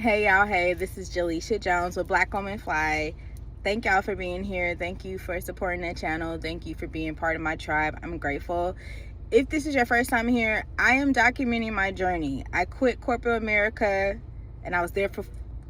Hey y'all, hey, this is Jaleisha Jones with Black Woman Fly. Thank y'all for being here. Thank you for supporting the channel. Thank you for being part of my tribe. I'm grateful. If this is your first time here, I am documenting my journey. I quit corporate America and I was there for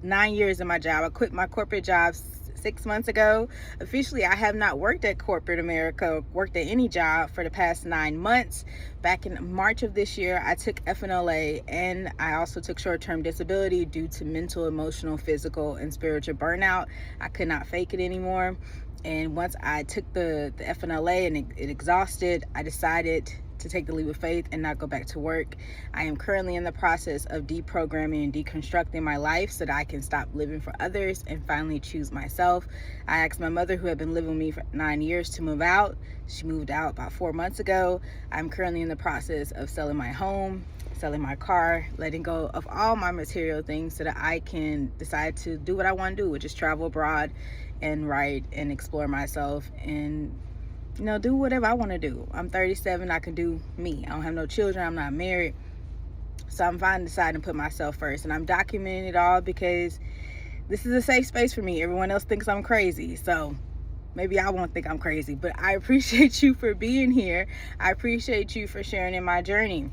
9 years in my job. I quit my corporate job 6 months ago. Officially, I have not worked at corporate America, worked at any job for the past 9 months. Back in March of this year, I took FNLA and I also took short-term disability due to mental, emotional, physical, and spiritual burnout. I could not fake it anymore. And once I took the FNLA and it exhausted, I decided to take the leap of faith and not go back to work. I am currently in the process of deprogramming and deconstructing my life so that I can stop living for others and finally choose myself. I asked my mother, who had been living with me for 9 years, to move out. She moved out about 4 months ago. I'm currently in the process of selling my home, selling my car, letting go of all my material things so that I can decide to do what I want to do, which is travel abroad and write and explore myself and do whatever I want to do. I'm 37. I can do me. I don't have no children. I'm not married. So I'm finally deciding to put myself first. And I'm documenting it all because this is a safe space for me. Everyone else thinks I'm crazy. So maybe I won't think I'm crazy. But I appreciate you for being here. I appreciate you for sharing in my journey.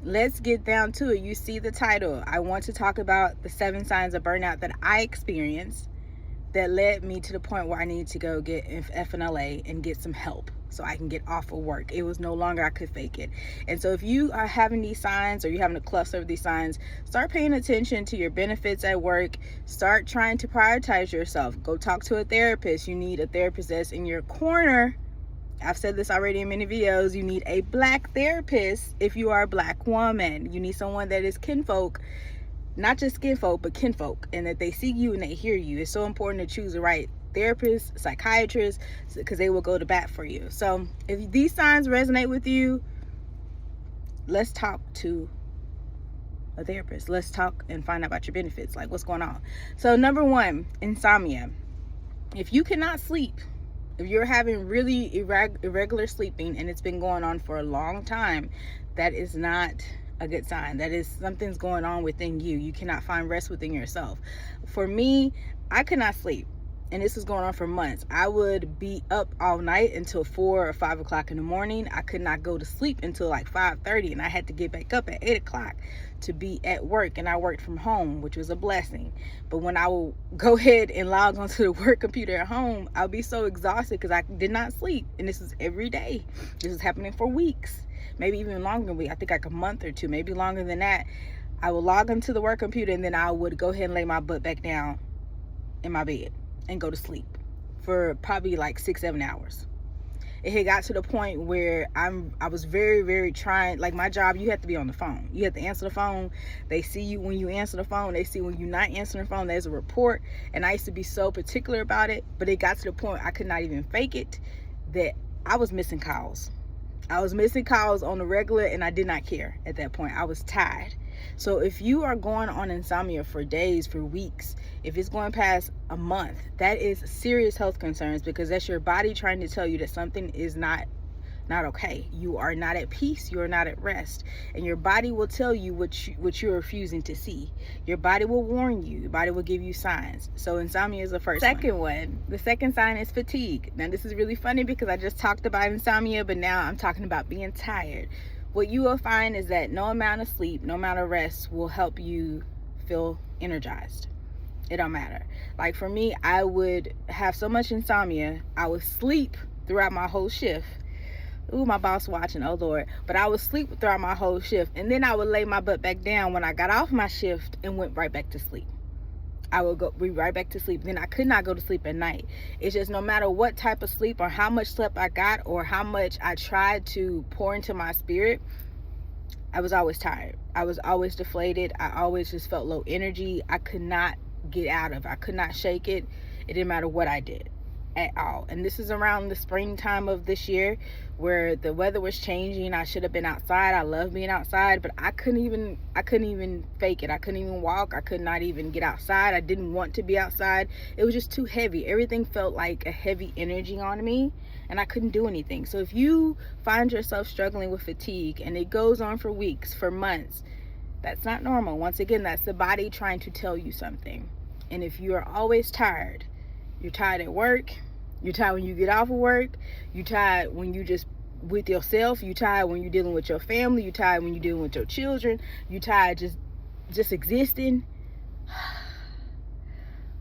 Let's get down to it. You see the title. I want to talk about the 7 signs of burnout that I experienced that led me to the point where I needed to go get FNLA and get some help so I can get off of work. It was no longer I could fake it. And so if you are having these signs or you're having a cluster of these signs, start paying attention to your benefits at work. Start trying to prioritize yourself. Go talk to a therapist. You need a therapist that's in your corner. I've said this already in many videos. You need a Black therapist if you are a Black woman. You need someone that is kinfolk, not just skinfolk, but kinfolk, and that they see you and they hear you. It's so important to choose the right therapist, psychiatrist, because they will go to bat for you. So if these signs resonate with you, let's talk to a therapist. Let's talk and find out about your benefits, like what's going on. So number 1, insomnia. If you cannot sleep, if you're having really irregular sleeping and it's been going on for a long time, that is not a good sign. That is, something's going on within you. You cannot find rest within yourself. For me, I could not sleep, and this was going on for months. I would be up all night until 4 or 5 o'clock in the morning. I could not go to sleep until like 5:30, and I had to get back up at 8 o'clock to be at work. And I worked from home, which was a blessing. But when I will go ahead and log onto the work computer at home, I'll be so exhausted because I did not sleep. And this was every day. This was happening for weeks, maybe even longer than a week. I think like a month or two, maybe longer than that. I would log into the work computer and then I would go ahead and lay my butt back down in my bed and go to sleep for probably like 6-7 hours. It had got to the point where I was very, very trying. Like my job, you have to be on the phone. You have to answer the phone. They see you when you answer the phone. They see when you're not answering the phone. There's a report. And I used to be so particular about it. But it got to the point I could not even fake it, that I was missing calls. I was missing calls on the regular, and I did not care at that point. I was tired. So if you are going on insomnia for days, for weeks, if it's going past a month, that is serious health concerns, because that's your body trying to tell you that something is not okay. You are not at peace. You are not at rest. And your body will tell you what you're refusing to see. Your body will warn you. Your body will give you signs. So insomnia is the first one. The second sign is fatigue. Now this is really funny because I just talked about insomnia, but now I'm talking about being tired. What you will find is that no amount of sleep, no amount of rest will help you feel energized. It don't matter. Like for me, I would have so much insomnia, I would sleep throughout my whole shift. Ooh, my boss watching, oh Lord. But I would sleep throughout my whole shift, and then I would lay my butt back down when I got off my shift and went right back to sleep. I would be right back to sleep. Then I could not go to sleep at night. It's just no matter what type of sleep or how much sleep I got or how much I tried to pour into my spirit, I was always tired. I was always deflated. I always just felt low energy. I could not get out of it. I could not shake it. It didn't matter what I did at all. And this is around the springtime of this year where the weather was changing. I should have been outside. I love being outside, but I couldn't even fake it. I couldn't even walk. I could not even get outside. I didn't want to be outside. It was just too heavy. Everything felt like a heavy energy on me, and I couldn't do anything. So if you find yourself struggling with fatigue and it goes on for weeks, for months, That's not normal. Once again, that's the body trying to tell you something. And if you are always tired, you're tired at work, you're tired when you get off of work, you're tired when you just with yourself, you're tired when you're dealing with your family, you're tired when you're dealing with your children, you're tired just existing.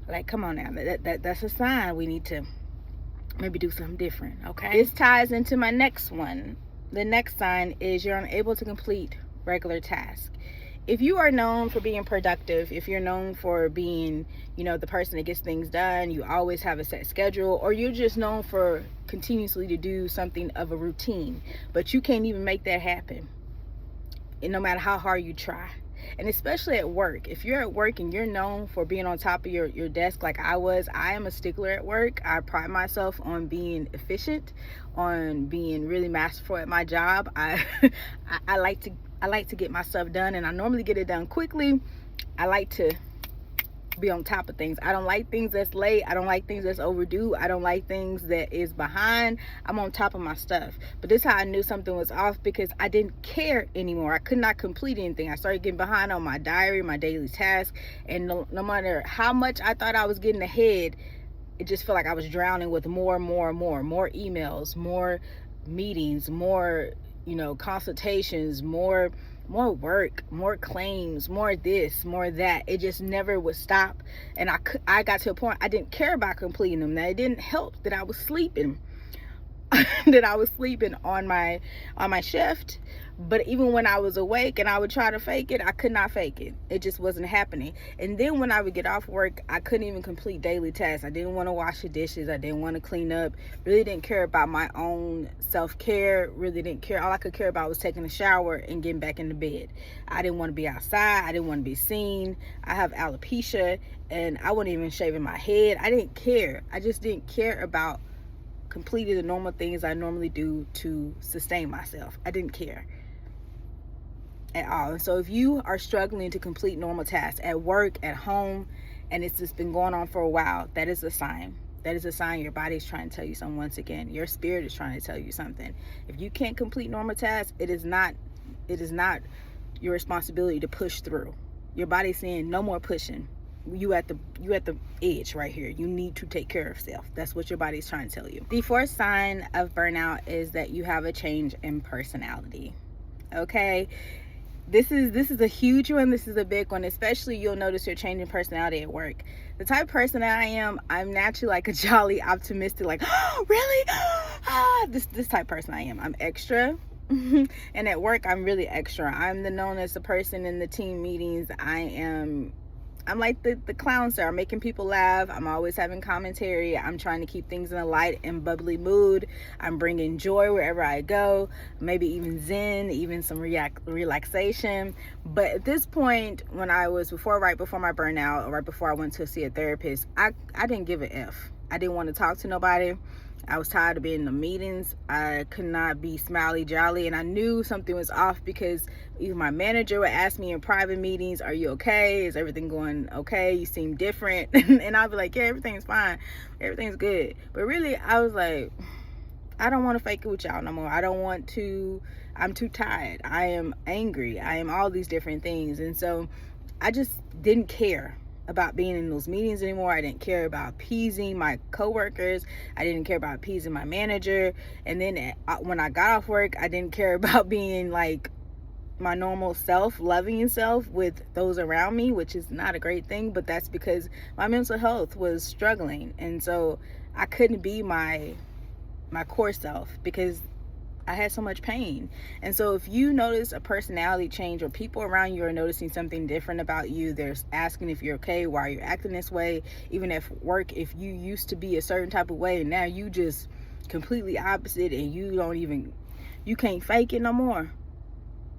Like, come on now, that's a sign we need to maybe do something different, okay? This ties into my next one. The next sign is you're unable to complete regular tasks. If you are known for being productive, if you're known for being, the person that gets things done, you always have a set schedule, or you're just known for continuously to do something of a routine, but you can't even make that happen, and no matter how hard you try. And especially at work, if you're at work and you're known for being on top of your desk like I am a stickler at work. I pride myself on being efficient, on being really masterful at my job. I like to get my stuff done, and I normally get it done quickly. I like to be on top of things. I don't like things that's late. I don't like things that's overdue. I don't like things that is behind. I'm on top of my stuff. But this is how I knew something was off, because I didn't care anymore. I could not complete anything. I started getting behind on my diary, my daily tasks, and no matter how much I thought I was getting ahead, it just felt like I was drowning with more emails, more meetings, more consultations, more work, more claims, more this, more that. It just never would stop. And I got to a point I didn't care about completing them. Now, it didn't help that I was sleeping on my shift. But even when I was awake and I would try to fake it, I could not fake it. It just wasn't happening. And then when I would get off work, I couldn't even complete daily tasks. I didn't want to wash the dishes. I didn't want to clean up. Really didn't care about my own self-care. Really didn't care. All I could care about was taking a shower and getting back into bed. I didn't want to be outside. I didn't want to be seen. I have alopecia, and I wasn't even shaving my head. I didn't care. I just didn't care about completing the normal things I normally do to sustain myself. I didn't care at all. And so if you are struggling to complete normal tasks at work, at home, and it's just been going on for a while, that is a sign. That is a sign your body is trying to tell you something. Once again, your spirit is trying to tell you something. If you can't complete normal tasks, it is not your responsibility to push through. Your body's saying no more pushing. You at the edge right here. You need to take care of self. That's what your body's trying to tell you. The fourth sign of burnout is that you have a change in personality. Okay, this is a huge one. This is a big one. Especially, you'll notice your change in personality at work. The type of person that I am, I'm naturally like a jolly, optimistic, like, oh, really? This type of person I am. I'm extra. And at work, I'm really extra. I'm known as the person in the team meetings. I'm like the clown star, making people laugh. I'm always having commentary. I'm trying to keep things in a light and bubbly mood. I'm bringing joy wherever I go, maybe even zen, even some relaxation. But at this point, when right before my burnout, or right before I went to see a therapist, I didn't give a F. I didn't want to talk to nobody. I was tired of being in the meetings. I could not be smiley jolly, and I knew something was off, because even my manager would ask me in private meetings, are you okay? Is everything going okay? You seem different. And I'd be like, yeah, everything's fine. Everything's good. But really, I was like, I don't want to fake it with y'all no more. I'm too tired. I am angry. I am all these different things. And so I just didn't care about being in those meetings anymore. I didn't care about appeasing my coworkers. I didn't care about appeasing my manager. And then when I got off work, I didn't care about being like my normal self, loving self with those around me, which is not a great thing, but that's because my mental health was struggling. And so I couldn't be my core self because I had so much pain. And so if you notice a personality change, or people around you are noticing something different about you, they're asking if you're okay, why you're acting this way. Even at work, if you used to be a certain type of way and now you just completely opposite, and you can't fake it no more.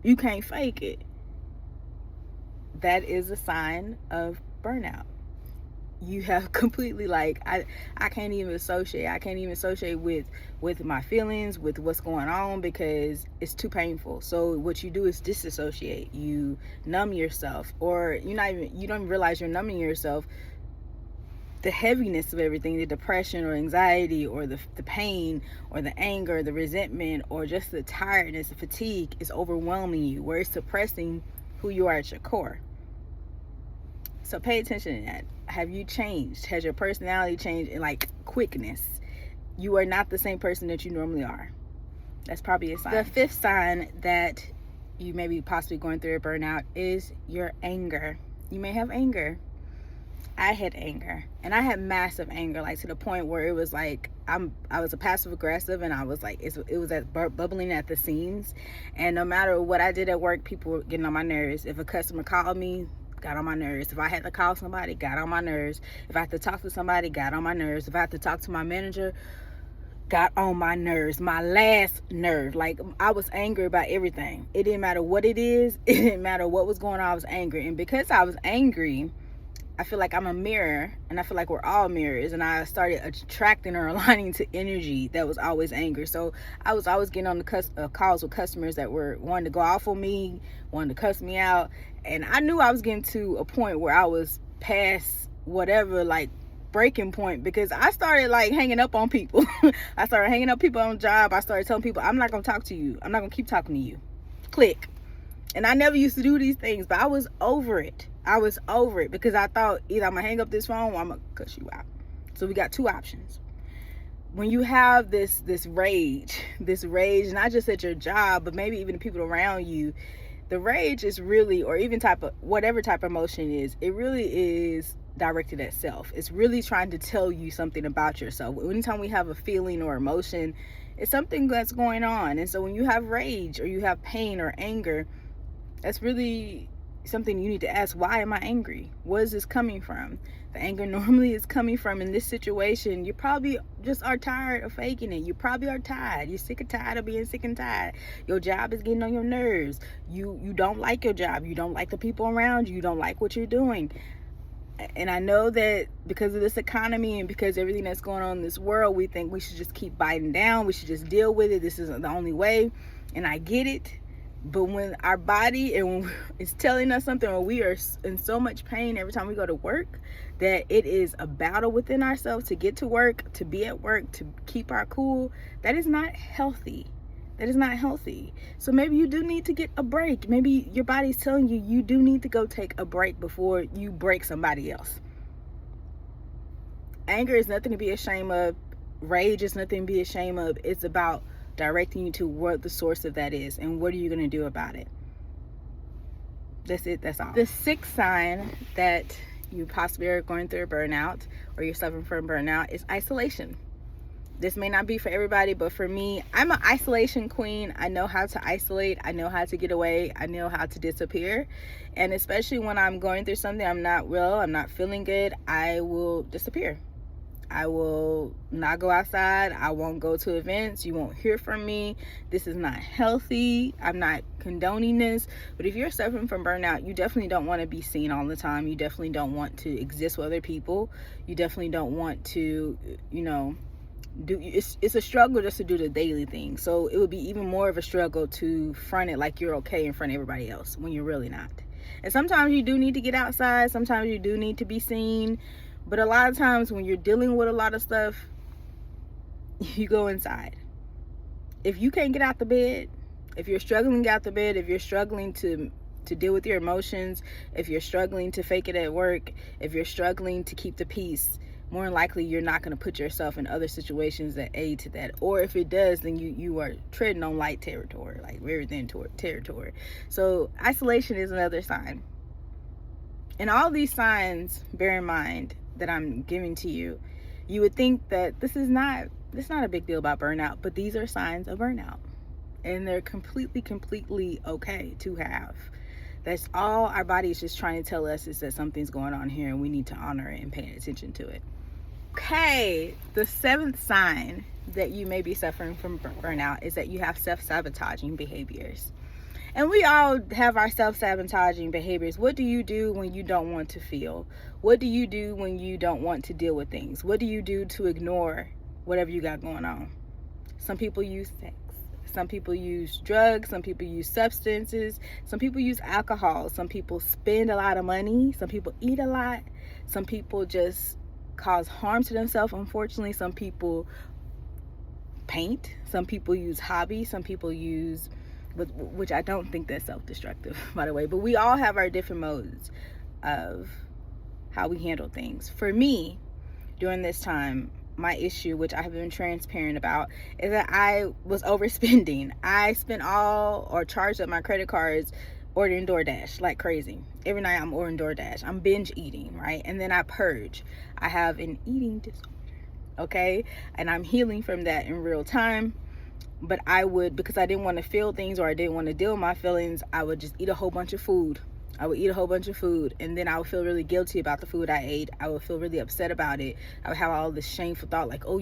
You can't fake it. That is a sign of burnout. You have completely I can't even associate with my feelings, with what's going on, because it's too painful. So what you do is disassociate. You numb yourself, or you don't even realize you're numbing yourself. The heaviness of everything, the depression or anxiety, or the pain, or the anger, the resentment, or just the tiredness, the fatigue is overwhelming you, where it's suppressing who you are at your core. So pay attention to that. Have you changed? Has your personality changed in like quickness? You are not the same person that you normally are. That's probably a sign. The fifth sign that you may be possibly going through a burnout is your anger. You may have anger. I had anger, and I had massive anger, like to the point where it was like I was a passive aggressive, and I was like it was bubbling at the seams. And no matter what I did at work, people were getting on my nerves. If a customer called me, got on my nerves. If I had to call somebody, got on my nerves. If I had to talk to somebody, got on my nerves. If I had to talk to my manager, got on my nerves. My last nerve. Like, I was angry about everything. It didn't matter what it is. It didn't matter what was going on. I was angry. And because I was angry, I feel like I'm a mirror, and I feel like we're all mirrors, and I started attracting or aligning to energy that was always angry. So I was always getting on the calls with customers that were wanting to go off on me, wanting to cuss me out, and I knew I was getting to a point where I was past whatever like breaking point, because I started like hanging up on people. I started hanging up people on the job. I started telling people, I'm not gonna talk to you. I'm not gonna keep talking to you. Click. And I never used to do these things, but I was over it. I was over it because I thought either I'm gonna hang up this phone or I'm gonna cuss you out. So we got two options. When you have this rage, not just at your job, but maybe even the people around you, the rage is really, or even whatever type of emotion is, it really is directed at self. It's really trying to tell you something about yourself. Anytime we have a feeling or emotion, it's something that's going on. And so when you have rage or you have pain or anger, that's really something you need to ask. Why am I angry? Where is this coming from? The anger normally is coming from, in this situation, you probably just are tired of faking it. You probably are tired. You're sick and tired of being sick and tired. Your job is getting on your nerves. You don't like your job. You don't like the people around you. You don't like what you're doing. And I know that because of this economy and because everything that's going on in this world, we think we should just keep biting down. We should just deal with it. This isn't the only way. And I get it. But when our body is telling us something, or we are in so much pain every time we go to work, that it is a battle within ourselves to get to work, to be at work, to keep our cool, that is not healthy. That is not healthy. So maybe you do need to get a break. Maybe your body's telling you you do need to go take a break before you break somebody else. Anger is nothing to be ashamed of. Rage is nothing to be ashamed of. It's about directing you to what the source of that is and what are you going to do about it. That's it. That's all. The sixth sign that you possibly are going through a burnout or you're suffering from burnout is isolation. This may not be for everybody, but for me, I'm an isolation queen. I know how to isolate. I know how to get away. I know how to disappear. And especially when I'm going through something, I'm not well, I'm not feeling good, I will disappear. I will not go outside. I won't go to events. You won't hear from me. This is not healthy. I'm not condoning this. But if you're suffering from burnout, you definitely don't want to be seen all the time. You definitely don't want to exist with other people. You definitely don't want to, it's a struggle just to do the daily thing. So it would be even more of a struggle to front it like you're okay in front of everybody else when you're really not. And sometimes you do need to get outside. Sometimes you do need to be seen. But a lot of times when you're dealing with a lot of stuff, you go inside. If you can't get out the bed, if you're struggling to get out the bed, if you're struggling to deal with your emotions, if you're struggling to fake it at work, if you're struggling to keep the peace, more than likely you're not going to put yourself in other situations that aid to that. Or if it does, then you are treading on light territory, like very thin territory. So isolation is another sign. And all these signs, bear in mind, that I'm giving to you, you would think that this is not a big deal about burnout, but these are signs of burnout, and they're completely okay to have. That's all our body is just trying to tell us, is that something's going on here and we need to honor it and pay attention to it. Okay, the seventh sign that you may be suffering from burnout is that you have self-sabotaging behaviors. And we all have our self-sabotaging behaviors. What do you do when you don't want to feel? What do you do when you don't want to deal with things? What do you do to ignore whatever you got going on? Some people use sex. Some people use drugs. Some people use substances. Some people use alcohol. Some people spend a lot of money. Some people eat a lot. Some people just cause harm to themselves, unfortunately. Some people paint. Some people use hobbies. Some people use which I don't think that's self-destructive, by the way. But we all have our different modes of how we handle things. For me, during this time, my issue, which I have been transparent about, is that I was overspending. I spent all or charged up my credit cards ordering DoorDash like crazy. Every night I'm ordering DoorDash. I'm binge eating, right? And then I purge. I have an eating disorder, okay? And I'm healing from that in real time. But I would, because I didn't want to feel things or I didn't want to deal with my feelings, I would just eat a whole bunch of food. I would eat a whole bunch of food, and then I would feel really guilty about the food I ate. I would feel really upset about it. I would have all this shameful thought like, oh,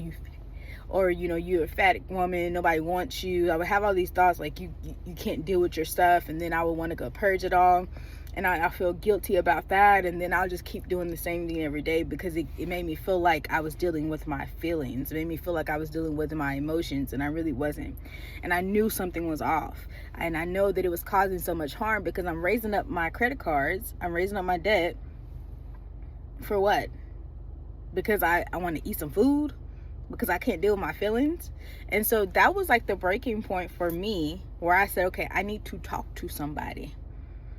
or you're a fat woman, nobody wants you. I would have all these thoughts like you can't deal with your stuff, and then I would want to go purge it all, and I feel guilty about that, and then I'll just keep doing the same thing every day because it made me feel like I was dealing with my feelings. It made me feel like I was dealing with my emotions, and I really wasn't. And I knew something was off, and I know that it was causing so much harm because I'm raising up my credit cards, I'm raising up my debt. For what? Because I want to eat some food? Because I can't deal with my feelings? And so that was like the breaking point for me, where I said, okay, I need to talk to somebody,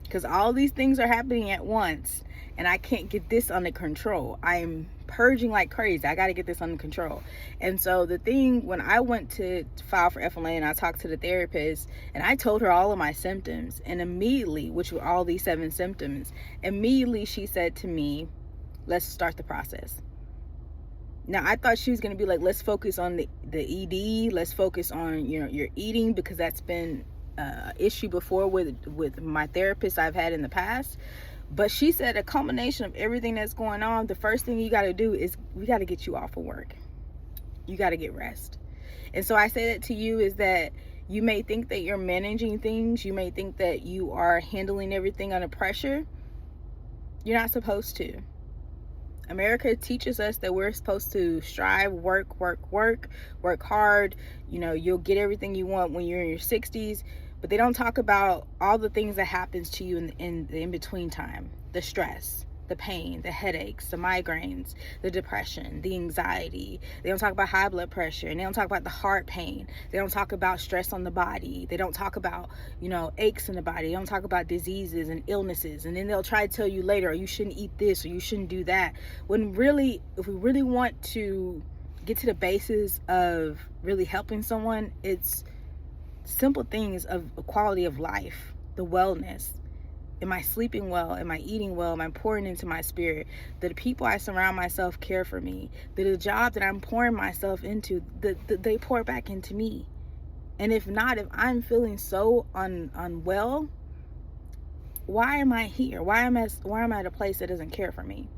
because all these things are happening at once and I can't get this under control. I'm purging like crazy. I got to get this under control. And so the thing, when I went to file for FLA and I talked to the therapist and I told her all of my symptoms, and immediately, which were all these 7 symptoms, immediately she said to me, let's start the process. Now, I thought she was going to be like, let's focus on the ED. Let's focus on, your eating, because that's been an issue before with my therapist I've had in the past. But she said a combination of everything that's going on, the first thing you got to do is we got to get you off of work. You got to get rest. And so I say that to you is that you may think that you're managing things. You may think that you are handling everything under pressure. You're not supposed to. America teaches us that we're supposed to strive, work hard. You'll get everything you want when you're in your 60s, but they don't talk about all the things that happens to you in the in-between time. The stress, the pain, the headaches, the migraines, the depression, the anxiety. They don't talk about high blood pressure, and they don't talk about the heart pain. They don't talk about stress on the body. They don't talk about, aches in the body. They don't talk about diseases and illnesses. And then they'll try to tell you later, oh, you shouldn't eat this or you shouldn't do that. When really, if we really want to get to the basis of really helping someone, it's simple things of quality of life, the wellness. Am I sleeping well? Am I eating well? Am I pouring into my spirit? That the people I surround myself care for me? That the job that I'm pouring myself into, that they pour back into me? And if not, if I'm feeling so unwell, why am I here? Why am I at a place that doesn't care for me?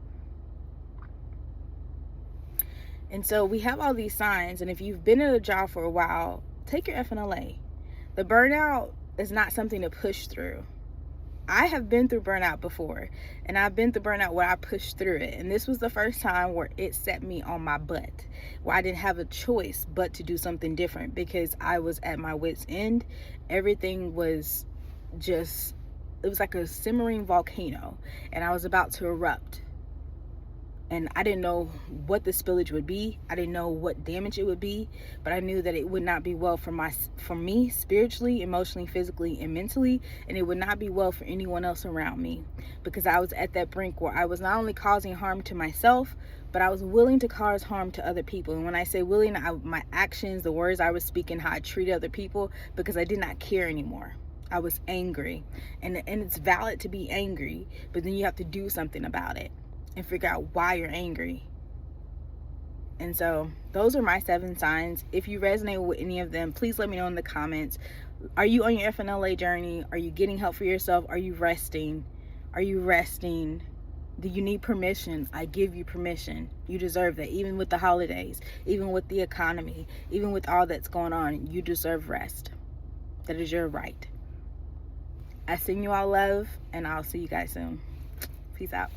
And so we have all these signs, and if you've been at a job for a while, take your FNLA. The burnout is not something to push through. I have been through burnout before, and I've been through burnout where I pushed through it. And this was the first time where it set me on my butt, where I didn't have a choice but to do something different because I was at my wit's end. Everything was just, it was like a simmering volcano, and I was about to erupt. And I didn't know what the spillage would be. I didn't know what damage it would be, but I knew that it would not be well for me spiritually, emotionally, physically, and mentally, and it would not be well for anyone else around me, because I was at that brink where I was not only causing harm to myself, but I was willing to cause harm to other people. And when I say willing, my actions, the words I was speaking, how I treated other people, because I did not care anymore. I was angry, and it's valid to be angry, but then you have to do something about it and figure out why you're angry. And so those are my 7 signs. If you resonate with any of them, please let me know in the comments. Are you on your FNLA journey? Are you getting help for yourself? Are you resting? Do you need permission? I give you permission. You deserve that. Even with the holidays, even with the economy, even with all that's going on, you deserve rest. That is your right. I send you all love, and I'll see you guys soon. Peace out.